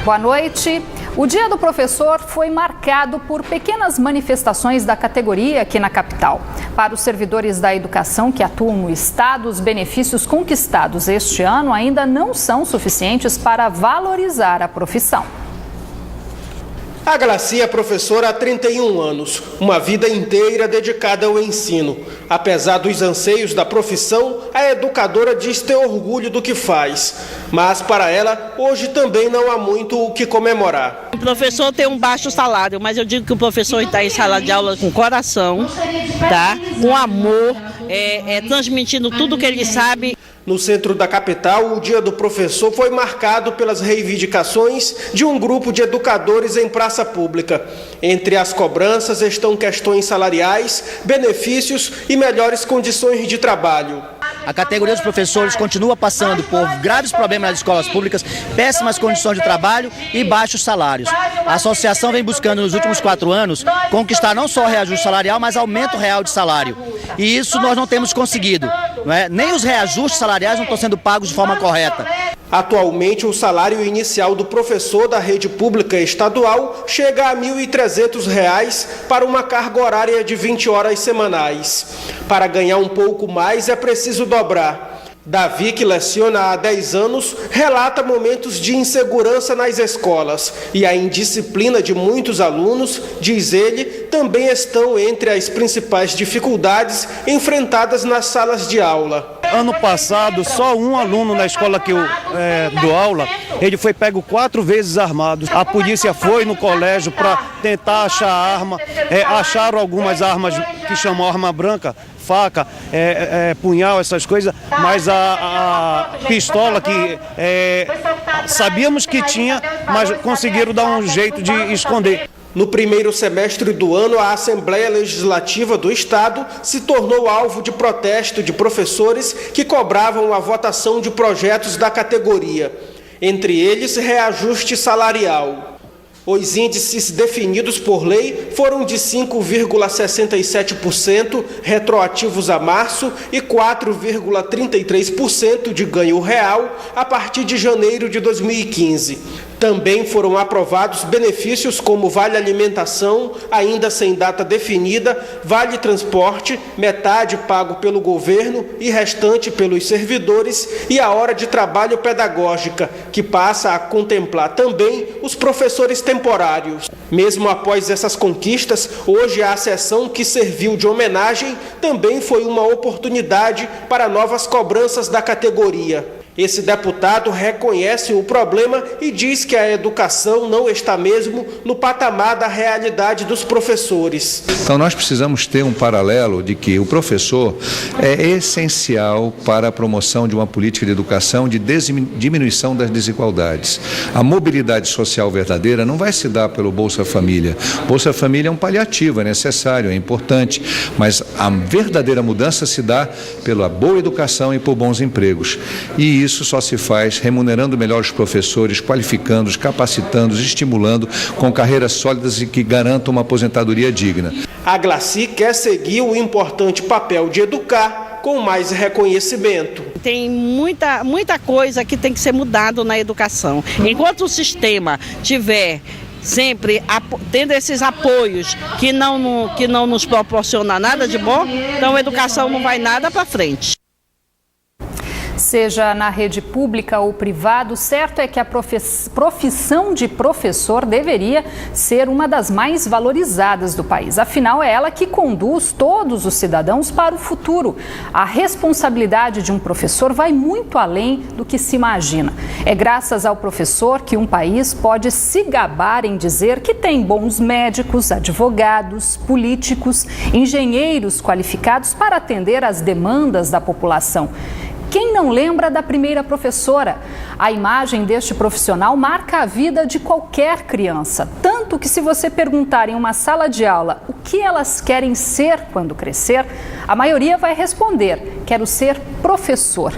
Boa noite. O Dia do Professor foi marcado por pequenas manifestações da categoria aqui na capital. Para os servidores da educação que atuam no estado, os benefícios conquistados este ano ainda não são suficientes para valorizar a profissão. A Glaci é professora há 31 anos, uma vida inteira dedicada ao ensino. Apesar dos anseios da profissão, a educadora diz ter orgulho do que faz. Mas para ela, hoje também não há muito o que comemorar. O professor tem um baixo salário, mas eu digo que o professor está em sala de aula com coração, tá? Com amor, transmitindo tudo que ele sabe. No centro da capital, o Dia do Professor foi marcado pelas reivindicações de um grupo de educadores em praça pública. Entre as cobranças estão questões salariais, benefícios e melhores condições de trabalho. A categoria dos professores continua passando por graves problemas nas escolas públicas, péssimas condições de trabalho e baixos salários. A associação vem buscando nos últimos 4 anos conquistar não só reajuste salarial, mas aumento real de salário. E isso nós não temos conseguido. Nem os reajustes salariais não estão sendo pagos de forma correta. Atualmente, o salário inicial do professor da rede pública estadual chega a R$ 1.300 para uma carga horária de 20 horas semanais. Para ganhar um pouco mais, é preciso dobrar. Davi, que leciona há 10 anos, relata momentos de insegurança nas escolas e a indisciplina de muitos alunos, diz ele, também estão entre as principais dificuldades enfrentadas nas salas de aula. Ano passado, só um aluno na escola que eu dou aula, ele foi pego 4 vezes armado. A polícia foi no colégio para tentar achar arma, acharam algumas armas que chamam arma branca, faca, punhal, essas coisas, mas a pistola que sabíamos que tinha, mas conseguiram dar um jeito de esconder. No primeiro semestre do ano, a Assembleia Legislativa do Estado se tornou alvo de protesto de professores que cobravam a votação de projetos da categoria, entre eles reajuste salarial. Os índices definidos por lei foram de 5,67% retroativos a março e 4,33% de ganho real a partir de janeiro de 2015. Também foram aprovados benefícios como Vale Alimentação, ainda sem data definida, Vale Transporte, metade pago pelo governo e restante pelos servidores, e a hora de trabalho pedagógica, que passa a contemplar também os professores temporários. Mesmo após essas conquistas, hoje a sessão que serviu de homenagem também foi uma oportunidade para novas cobranças da categoria. Esse deputado reconhece o problema e diz que a educação não está mesmo no patamar da realidade dos professores. Então nós precisamos ter um paralelo de que o professor é essencial para a promoção de uma política de educação de diminuição das desigualdades. A mobilidade social verdadeira não vai se dar pelo Bolsa Família. Bolsa Família é um paliativo, é necessário, é importante, mas a verdadeira mudança se dá pela boa educação e por bons empregos. E isso só se faz remunerando melhor os professores, qualificando-os, capacitando-os, estimulando com carreiras sólidas e que garantam uma aposentadoria digna. A Glaci quer seguir o importante papel de educar com mais reconhecimento. Tem muita coisa que tem que ser mudado na educação. Enquanto o sistema tiver sempre tendo esses apoios que não nos proporciona nada de bom, então a educação não vai nada para frente. Seja na rede pública ou privada, o certo é que a profissão de professor deveria ser uma das mais valorizadas do país. Afinal, é ela que conduz todos os cidadãos para o futuro. A responsabilidade de um professor vai muito além do que se imagina. É graças ao professor que um país pode se gabar em dizer que tem bons médicos, advogados, políticos, engenheiros qualificados para atender às demandas da população. Quem não lembra da primeira professora? A imagem deste profissional marca a vida de qualquer criança. Tanto que se você perguntar em uma sala de aula o que elas querem ser quando crescer, a maioria vai responder: quero ser professor.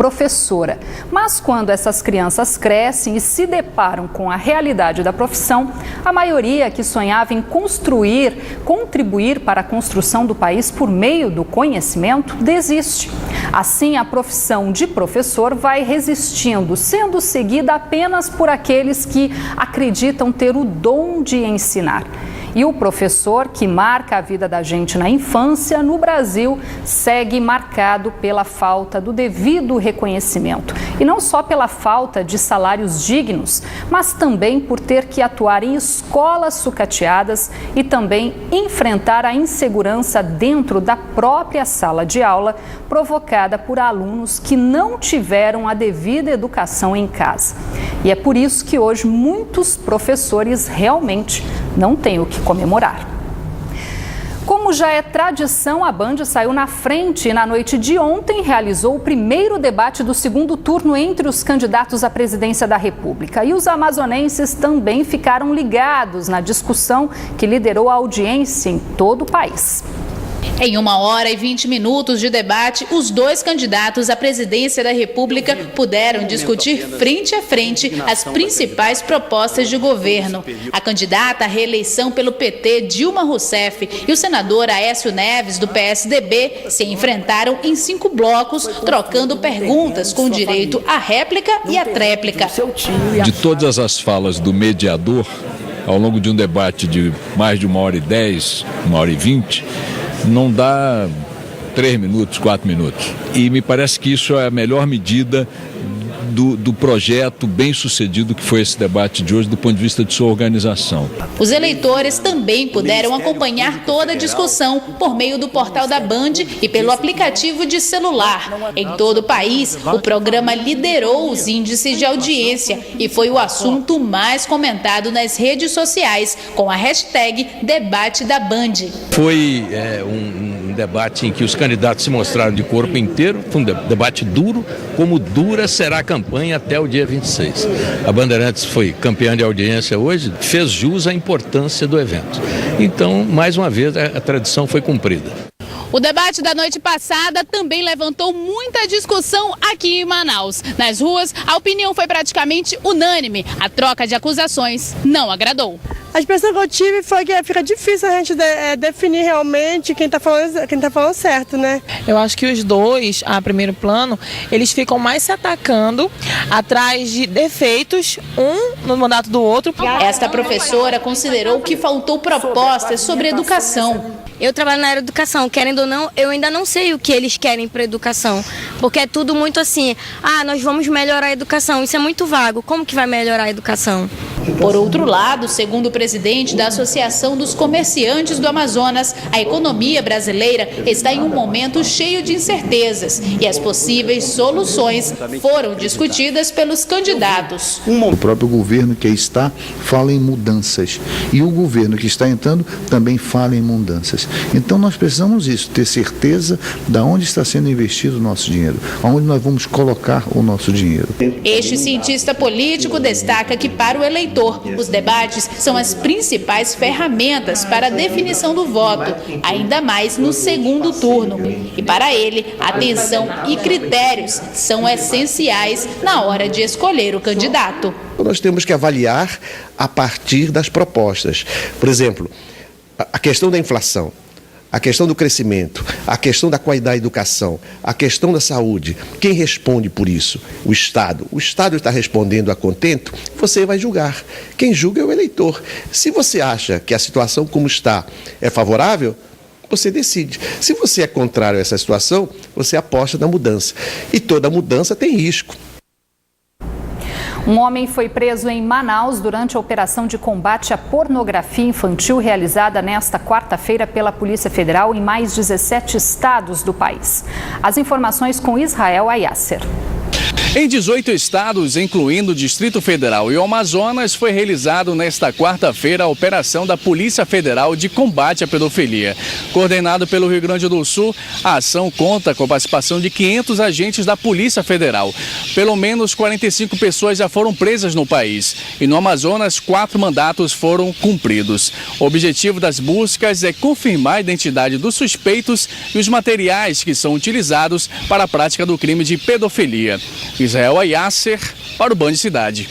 professora. Mas quando essas crianças crescem e se deparam com a realidade da profissão, a maioria que sonhava em contribuir para a construção do país por meio do conhecimento, desiste. Assim, a profissão de professor vai resistindo, sendo seguida apenas por aqueles que acreditam ter o dom de ensinar. E o professor, que marca a vida da gente na infância, no Brasil, segue marcado pela falta do devido reconhecimento. E não só pela falta de salários dignos, mas também por ter que atuar em escolas sucateadas e também enfrentar a insegurança dentro da própria sala de aula, provocada por alunos que não tiveram a devida educação em casa. E é por isso que hoje muitos professores realmente não têm o que comemorar. Como já é tradição, a Band saiu na frente e na noite de ontem realizou o primeiro debate do segundo turno entre os candidatos à presidência da República. E os amazonenses também ficaram ligados na discussão que liderou a audiência em todo o país. Em 1 hora e 20 minutos de debate, os dois candidatos à presidência da República puderam discutir frente a frente as principais propostas de governo. A candidata à reeleição pelo PT, Dilma Rousseff, e o senador Aécio Neves, do PSDB, se enfrentaram em 5 blocos, trocando perguntas com direito à réplica e à tréplica. De todas as falas do mediador, ao longo de um debate de mais de 1 hora e 10, 1 hora e 20, não dá 3 minutos, 4 minutos. E me parece que isso é a melhor medida do projeto bem-sucedido que foi esse debate de hoje do ponto de vista de sua organização. Os eleitores também puderam acompanhar toda a discussão por meio do portal da Band e pelo aplicativo de celular. Em todo o país, o programa liderou os índices de audiência e foi o assunto mais comentado nas redes sociais, com a hashtag Debate da Band. Foi um debate em que os candidatos se mostraram de corpo inteiro, foi um debate duro, como dura será a campanha até o dia 26. A Bandeirantes foi campeã de audiência hoje, fez jus à importância do evento. Então, mais uma vez, a tradição foi cumprida. O debate da noite passada também levantou muita discussão aqui em Manaus. Nas ruas, a opinião foi praticamente unânime. A troca de acusações não agradou. A expressão que eu tive foi que fica difícil a gente definir realmente quem tá falando certo, né? Eu acho que os dois, a primeiro plano, eles ficam mais se atacando atrás de defeitos, um no mandato do outro. Esta professora considerou que faltou propostas sobre educação. Eu trabalho na área de educação, querendo ou não, eu ainda não sei o que eles querem para a educação, porque é tudo muito assim, nós vamos melhorar a educação, isso é muito vago, como que vai melhorar a educação? Por outro lado, segundo o presidente da Associação dos Comerciantes do Amazonas, a economia brasileira está em um momento cheio de incertezas e as possíveis soluções foram discutidas pelos candidatos. O próprio governo que está fala em mudanças e o governo que está entrando também fala em mudanças. Então nós precisamos ter certeza de onde está sendo investido o nosso dinheiro, aonde nós vamos colocar o nosso dinheiro. Este cientista político destaca que para o eleitor, os debates são as principais ferramentas para a definição do voto, ainda mais no segundo turno. E para ele, atenção e critérios são essenciais na hora de escolher o candidato. Nós temos que avaliar a partir das propostas. Por exemplo, a questão da inflação, a questão do crescimento, a questão da qualidade da educação, a questão da saúde. Quem responde por isso? O Estado. O Estado está respondendo a contento, você vai julgar. Quem julga é o eleitor. Se você acha que a situação como está é favorável, você decide. Se você é contrário a essa situação, você aposta na mudança. E toda mudança tem risco. Um homem foi preso em Manaus durante a operação de combate à pornografia infantil realizada nesta quarta-feira pela Polícia Federal em mais 17 estados do país. As informações com Israel Ayasser. Em 18 estados, incluindo o Distrito Federal e o Amazonas, foi realizado nesta quarta-feira a operação da Polícia Federal de Combate à Pedofilia. Coordenado pelo Rio Grande do Sul, a ação conta com a participação de 500 agentes da Polícia Federal. Pelo menos 45 pessoas já foram presas no país e no Amazonas 4 mandatos foram cumpridos. O objetivo das buscas é confirmar a identidade dos suspeitos e os materiais que são utilizados para a prática do crime de pedofilia. Israel Ayasser para o Band Cidade.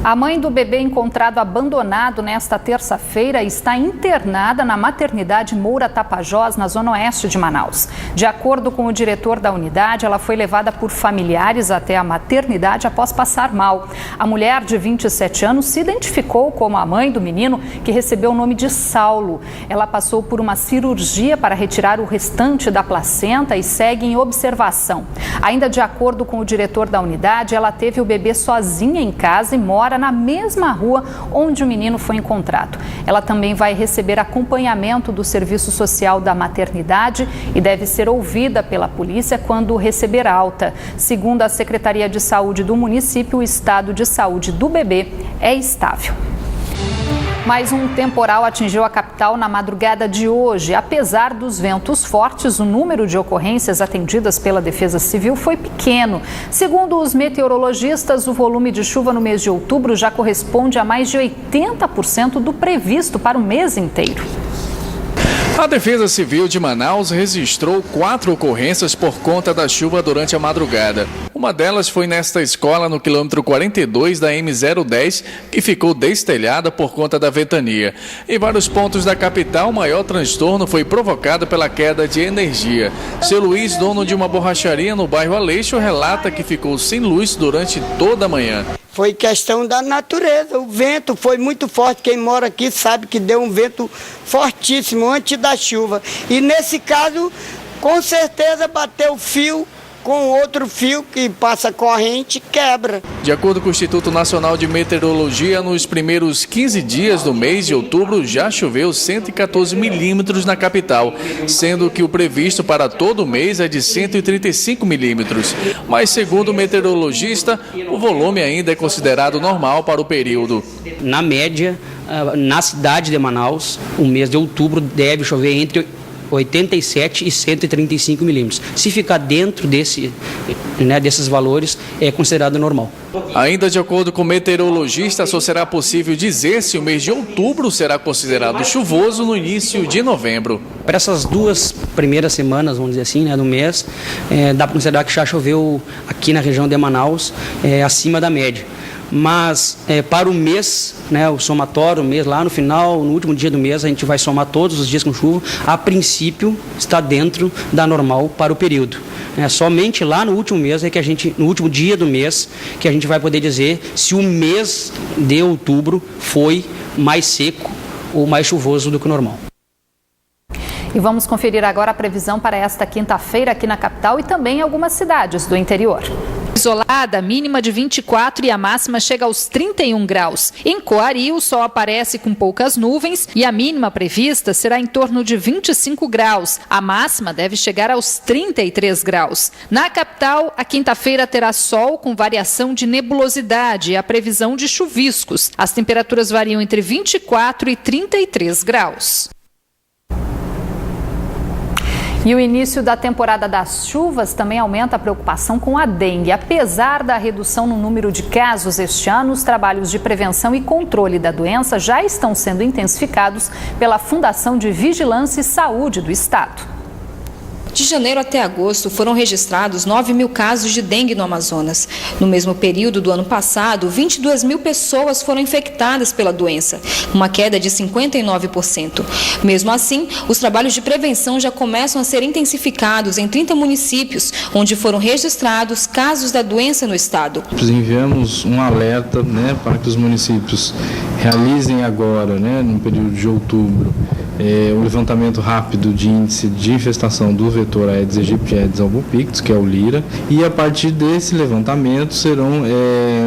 A mãe do bebê encontrado abandonado nesta terça-feira está internada na maternidade Moura Tapajós, na zona oeste de Manaus. De acordo com o diretor da unidade, ela foi levada por familiares até a maternidade após passar mal. A mulher de 27 anos se identificou como a mãe do menino, que recebeu o nome de Saulo. Ela passou por uma cirurgia para retirar o restante da placenta e segue em observação. Ainda de acordo com o diretor da unidade, ela teve o bebê sozinha em casa e mora na mesma rua onde o menino foi encontrado. Ela também vai receber acompanhamento do Serviço Social da maternidade e deve ser ouvida pela polícia quando receber alta. Segundo a Secretaria de Saúde do município, o estado de saúde do bebê é estável. Mais um temporal atingiu a capital na madrugada de hoje. Apesar dos ventos fortes, o número de ocorrências atendidas pela Defesa Civil foi pequeno. Segundo os meteorologistas, o volume de chuva no mês de outubro já corresponde a mais de 80% do previsto para o mês inteiro. A Defesa Civil de Manaus registrou 4 ocorrências por conta da chuva durante a madrugada. Uma delas foi nesta escola no quilômetro 42 da M010, que ficou destelhada por conta da ventania. Em vários pontos da capital, o maior transtorno foi provocado pela queda de energia. Seu Luiz, dono de uma borracharia no bairro Aleixo, relata que ficou sem luz durante toda a manhã. Foi questão da natureza, o vento foi muito forte, quem mora aqui sabe que deu um vento fortíssimo antes da chuva. E nesse caso, com certeza bateu fio com outro fio que passa corrente, quebra. De acordo com o Instituto Nacional de Meteorologia, nos primeiros 15 dias do mês de outubro já choveu 114 milímetros na capital, sendo que o previsto para todo o mês é de 135 milímetros. Mas, segundo o meteorologista, o volume ainda é considerado normal para o período. Na média, na cidade de Manaus, o mês de outubro deve chover entre 87 e 135 milímetros. Se ficar dentro desses valores, é considerado normal. Ainda de acordo com o meteorologista, só será possível dizer se o mês de outubro será considerado chuvoso no início de novembro. Para essas 2 primeiras semanas, vamos dizer assim, do mês, dá para considerar que já choveu aqui na região de Manaus acima da média. Mas para o mês, o somatório, o mês lá no final, no último dia do mês, a gente vai somar todos os dias com chuva. A princípio, está dentro da normal para o período. Somente lá no último mês no último dia do mês, que a gente vai poder dizer se o mês de outubro foi mais seco ou mais chuvoso do que o normal. E vamos conferir agora a previsão para esta quinta-feira aqui na capital e também em algumas cidades do interior. Isolada, mínima de 24 e a máxima chega aos 31 graus. Em Coari, o sol aparece com poucas nuvens e a mínima prevista será em torno de 25 graus. A máxima deve chegar aos 33 graus. Na capital, a quinta-feira terá sol com variação de nebulosidade e a previsão de chuviscos. As temperaturas variam entre 24 e 33 graus. E o início da temporada das chuvas também aumenta a preocupação com a dengue. Apesar da redução no número de casos este ano, os trabalhos de prevenção e controle da doença já estão sendo intensificados pela Fundação de Vigilância e Saúde do Estado. De janeiro até agosto, foram registrados 9 mil casos de dengue no Amazonas. No mesmo período do ano passado, 22 mil pessoas foram infectadas pela doença, uma queda de 59%. Mesmo assim, os trabalhos de prevenção já começam a ser intensificados em 30 municípios, onde foram registrados casos da doença no estado. Nós enviamos um alerta para que os municípios realizem agora, no período de outubro, um levantamento rápido de índice de infestação do vetor Aedes aegypti e Aedes albopictus, que é o LIRA, e a partir desse levantamento serão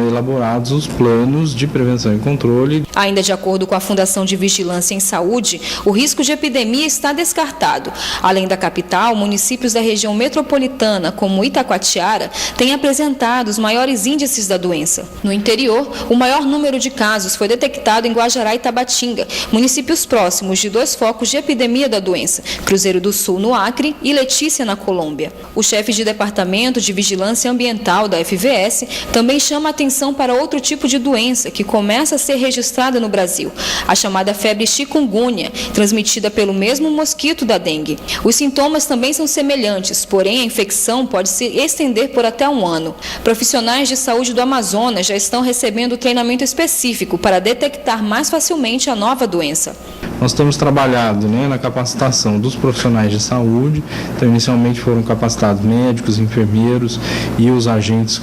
elaborados os planos de prevenção e controle. Ainda de acordo com a Fundação de Vigilância em Saúde, o risco de epidemia está descartado. Além da capital, municípios da região metropolitana, como Itacoatiara, têm apresentado os maiores índices da doença. No interior, o maior número de casos foi detectado em Guajará e Tabatinga, municípios próximos de 2 focos de epidemia da doença, Cruzeiro do Sul, no Acre, e Letícia, na Colômbia. O chefe de Departamento de Vigilância Ambiental da FVS também chama atenção para outro tipo de doença que começa a ser registrada no Brasil, a chamada febre chikungunya, transmitida pelo mesmo mosquito da dengue. Os sintomas também são semelhantes, porém a infecção pode se estender por até 1 ano. Profissionais de saúde do Amazonas já estão recebendo treinamento específico para detectar mais facilmente a nova doença. Nós temos trabalhado na capacitação dos profissionais de saúde. Então, inicialmente foram capacitados médicos, enfermeiros e os agentes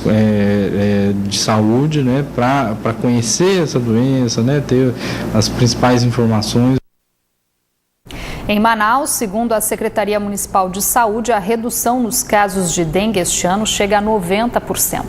de saúde, para conhecer essa doença, ter as principais informações. Em Manaus, segundo a Secretaria Municipal de Saúde, a redução nos casos de dengue este ano chega a 90%.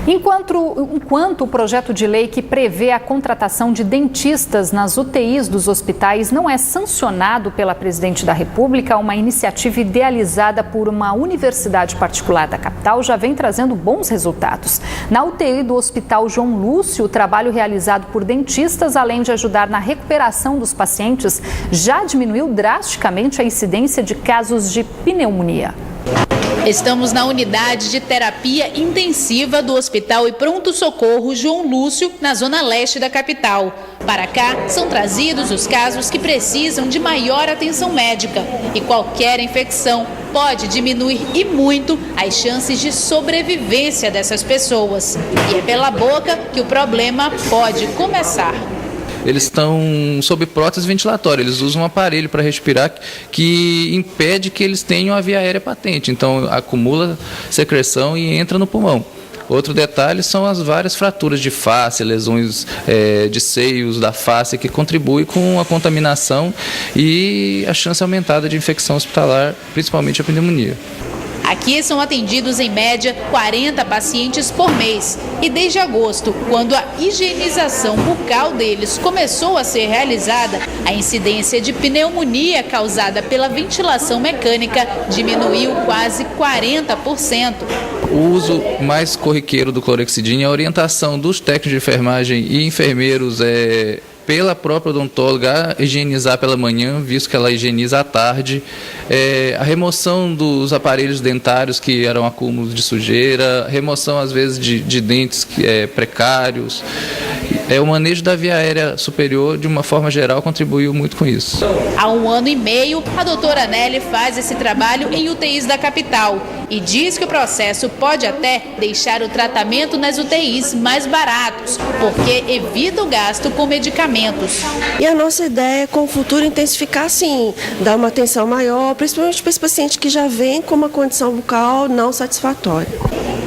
Enquanto o projeto de lei que prevê a contratação de dentistas nas UTIs dos hospitais não é sancionado pela Presidente da República, uma iniciativa idealizada por uma universidade particular da capital já vem trazendo bons resultados. Na UTI do Hospital João Lúcio, o trabalho realizado por dentistas, além de ajudar na recuperação dos pacientes, já diminuiu drasticamente a incidência de casos de pneumonia. Estamos na unidade de terapia intensiva do Hospital e Pronto-Socorro João Lúcio, na zona leste da capital. Para cá, são trazidos os casos que precisam de maior atenção médica. E qualquer infecção pode diminuir e muito as chances de sobrevivência dessas pessoas. E é pela boca que o problema pode começar. Eles estão sob prótese ventilatória, eles usam um aparelho para respirar que impede que eles tenham a via aérea patente, então acumula secreção e entra no pulmão. Outro detalhe são as várias fraturas de face, lesões de seios da face que contribuem com a contaminação e a chance aumentada de infecção hospitalar, principalmente a pneumonia. Aqui são atendidos em média 40 pacientes por mês. E desde agosto, quando a higienização bucal deles começou a ser realizada, a incidência de pneumonia causada pela ventilação mecânica diminuiu quase 40%. O uso mais corriqueiro do clorexidina é a orientação dos técnicos de enfermagem e enfermeiros pela própria odontóloga a higienizar pela manhã, visto que ela higieniza à tarde, a remoção dos aparelhos dentários que eram acúmulos de sujeira, remoção às vezes de dentes precários. O manejo da via aérea superior, de uma forma geral, contribuiu muito com isso. Há 1 ano e meio, a doutora Nelly faz esse trabalho em UTIs da capital e diz que o processo pode até deixar o tratamento nas UTIs mais baratos, porque evita o gasto com medicamentos. E a nossa ideia é, com o futuro, intensificar, sim, dar uma atenção maior, principalmente para esse paciente que já vem com uma condição bucal não satisfatória.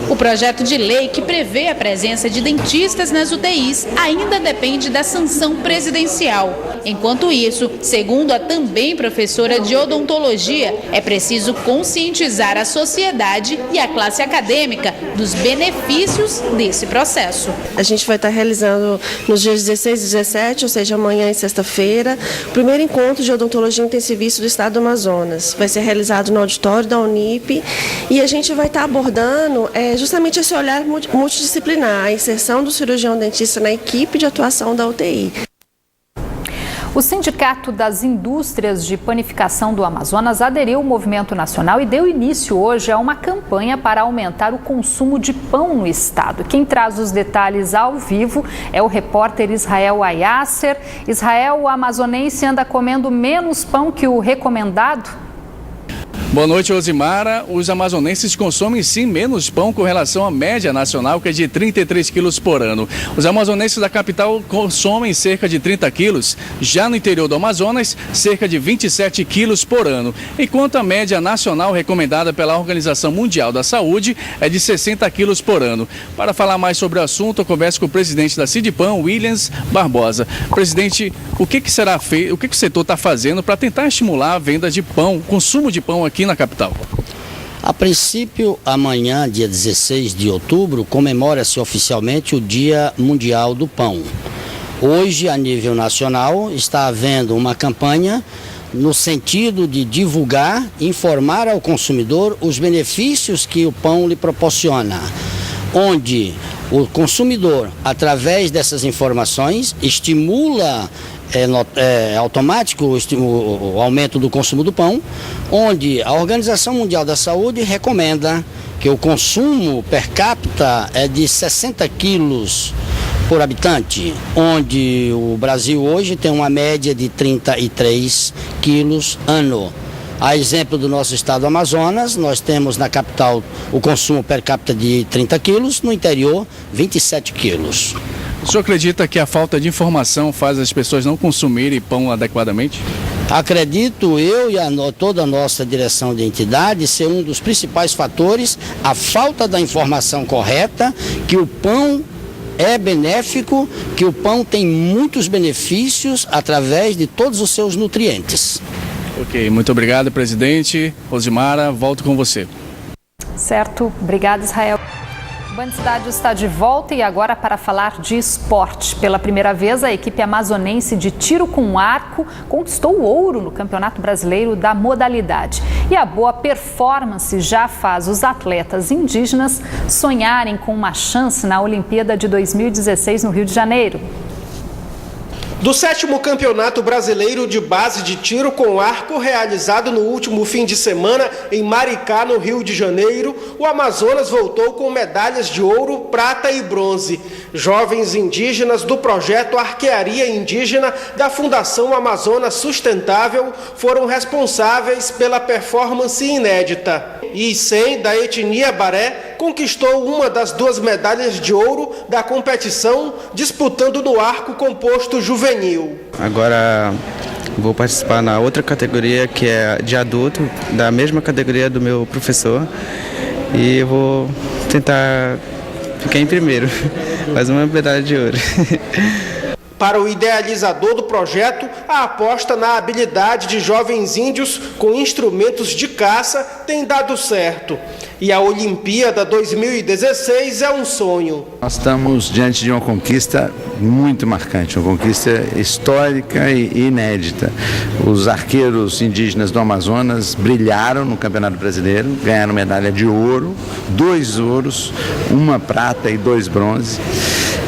O projeto de lei que prevê a presença de dentistas nas UTIs ainda depende da sanção presidencial. Enquanto isso, segundo a também professora de odontologia, é preciso conscientizar a sociedade e a classe acadêmica dos benefícios desse processo. A gente vai estar realizando nos dias 16 e 17, ou seja, amanhã e sexta-feira, o primeiro encontro de odontologia intensivista do estado do Amazonas. Vai ser realizado no auditório da Unip e a gente vai estar abordando justamente esse olhar multidisciplinar, a inserção do cirurgião dentista na equipe de atuação da UTI. O Sindicato das Indústrias de Panificação do Amazonas aderiu ao movimento nacional e deu início hoje a uma campanha para aumentar o consumo de pão no estado. Quem traz os detalhes ao vivo é o repórter Israel Ayasser. Israel, o amazonense anda comendo menos pão que o recomendado? Boa noite, Rosimara. Os amazonenses consomem sim menos pão com relação à média nacional, que é de 33 quilos por ano. Os amazonenses da capital consomem cerca de 30 quilos, já no interior do Amazonas, cerca de 27 quilos por ano, enquanto a média nacional recomendada pela Organização Mundial da Saúde é de 60 quilos por ano. Para falar mais sobre o assunto, eu converso com o presidente da Sidipam, Williams Barbosa. Presidente, o que será feito, o que o setor está fazendo para tentar estimular a venda de pão, consumo de pão aqui na capital? A princípio, amanhã, dia 16 de outubro, comemora-se oficialmente o Dia Mundial do Pão. Hoje, a nível nacional, está havendo uma campanha no sentido de divulgar, informar ao consumidor os benefícios que o pão lhe proporciona, onde o consumidor, através dessas informações, estimula automático o aumento do consumo do pão, onde a Organização Mundial da Saúde recomenda que o consumo per capita é de 60 quilos por habitante, onde o Brasil hoje tem uma média de 33 quilos ano. A exemplo do nosso estado do Amazonas, nós temos na capital o consumo per capita de 30 quilos, no interior 27 quilos. O senhor acredita que a falta de informação faz as pessoas não consumirem pão adequadamente? Acredito eu e toda a nossa direção de entidade ser um dos principais fatores, a falta da informação correta, que o pão é benéfico, que o pão tem muitos benefícios através de todos os seus nutrientes. Ok, muito obrigado, presidente. Rosimara, volto com você. Certo, obrigado, Israel. O Band Cidade está de volta e agora para falar de esporte. Pela primeira vez, a equipe amazonense de tiro com arco conquistou o ouro no Campeonato Brasileiro da modalidade. E a boa performance já faz os atletas indígenas sonharem com uma chance na Olimpíada de 2016 no Rio de Janeiro. Do 7º Campeonato Brasileiro de Base de Tiro com Arco, realizado no último fim de semana em Maricá, no Rio de Janeiro, o Amazonas voltou com medalhas de ouro, prata e bronze. Jovens indígenas do projeto Arquearia Indígena da Fundação Amazonas Sustentável foram responsáveis pela performance inédita. Icém, da etnia Baré, conquistou uma das 2 medalhas de ouro da competição, disputando no arco composto juvenil. Agora vou participar na outra categoria, que é de adulto, da mesma categoria do meu professor, e eu vou tentar ficar em primeiro, mais uma medalha de ouro. Para o idealizador do projeto, a aposta na habilidade de jovens índios com instrumentos de caça tem dado certo. E a Olimpíada 2016 é um sonho. Nós estamos diante de uma conquista muito marcante, uma conquista histórica e inédita. Os arqueiros indígenas do Amazonas brilharam no Campeonato Brasileiro, ganharam medalha de ouro, 2 ouros, 1 prata e 2 bronze.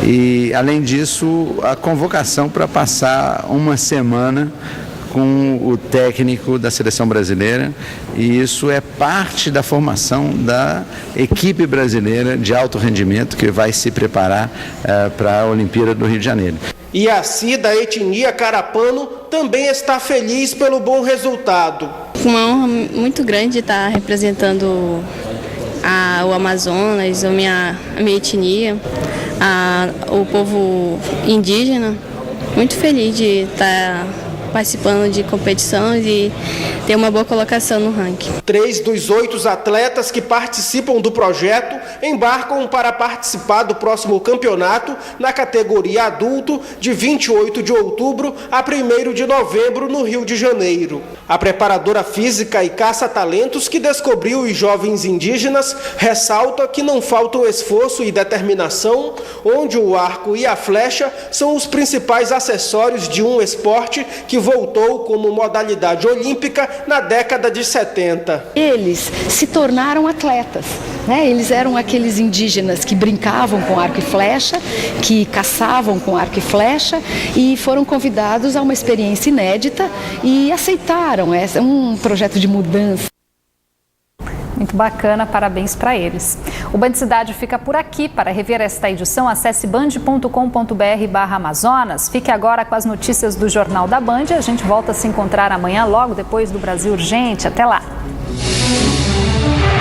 E, além disso, a convocação para passar uma semana com o técnico da seleção brasileira, e isso é parte da formação da equipe brasileira de alto rendimento que vai se preparar para a Olimpíada do Rio de Janeiro. E a Ci, da etnia Carapano, também está feliz pelo bom resultado. Uma honra muito grande estar representando o Amazonas, a minha etnia, o povo indígena. Muito feliz de estar participando de competições e ter uma boa colocação no ranking. 3 dos 8 atletas que participam do projeto embarcam para participar do próximo campeonato na categoria adulto de 28 de outubro a 1º de novembro no Rio de Janeiro. A preparadora física e caça-talentos que descobriu os jovens indígenas ressalta que não falta o esforço e determinação, onde o arco e a flecha são os principais acessórios de um esporte que voltou como modalidade olímpica na década de 70. Eles se tornaram atletas, né? Eles eram aqueles indígenas que brincavam com arco e flecha, que caçavam com arco e flecha e foram convidados a uma experiência inédita e aceitaram. É um projeto de mudança. Muito bacana, parabéns para eles. O Band Cidade fica por aqui. Para rever esta edição, acesse band.com.br/Amazonas. Fique agora com as notícias do Jornal da Band. A gente volta a se encontrar amanhã, logo depois do Brasil Urgente. Até lá!